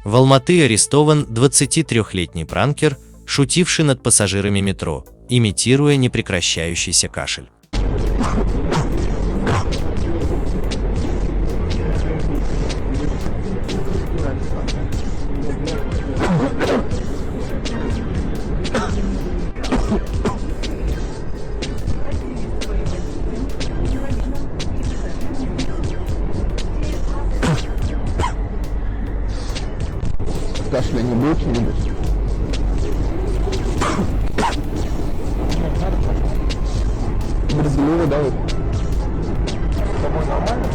В Алматы арестован 23-летний пранкер, шутивший над пассажирами метро, имитируя непрекращающийся кашель. Кашля не будет что-нибудь? Брезгливо, да, вот? С тобой нормально?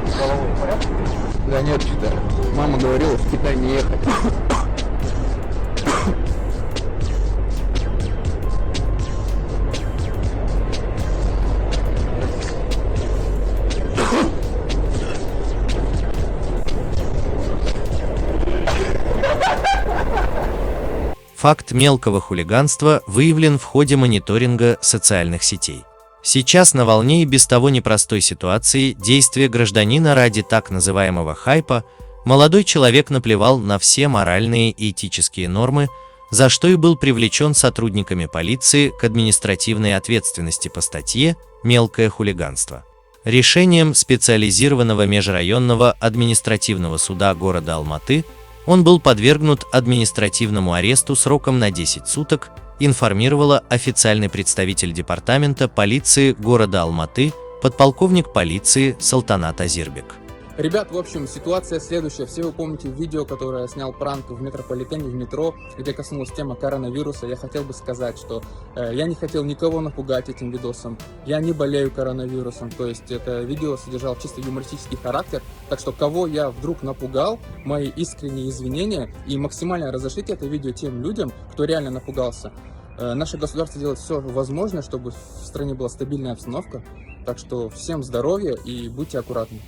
С головой в порядке? Да нет, что-то. Мама говорила, в Китай не ехать. Факт мелкого хулиганства выявлен в ходе мониторинга социальных сетей. Сейчас на волне и без того непростой ситуации действия гражданина ради так называемого хайпа молодой человек наплевал на все моральные и этические нормы, за что и был привлечен сотрудниками полиции к административной ответственности по статье «Мелкое хулиганство». Решением специализированного межрайонного административного суда города Алматы он был подвергнут административному аресту сроком на 10 суток, информировала официальный представитель департамента полиции города Алматы, подполковник полиции Салтанат Азирбек. Ребят, в общем, ситуация следующая. Все вы помните видео, которое я снял пранк в метрополитене, в метро, где коснулась тема коронавируса. Я хотел бы сказать, что я не хотел никого напугать этим видосом. Я не болею коронавирусом. То есть это видео содержало чисто юмористический характер. Так что кого я вдруг напугал, мои искренние извинения. И максимально разошлите это видео тем людям, кто реально напугался. Наше государство делает все возможное, чтобы в стране была стабильная обстановка. Так что всем здоровья и будьте аккуратны.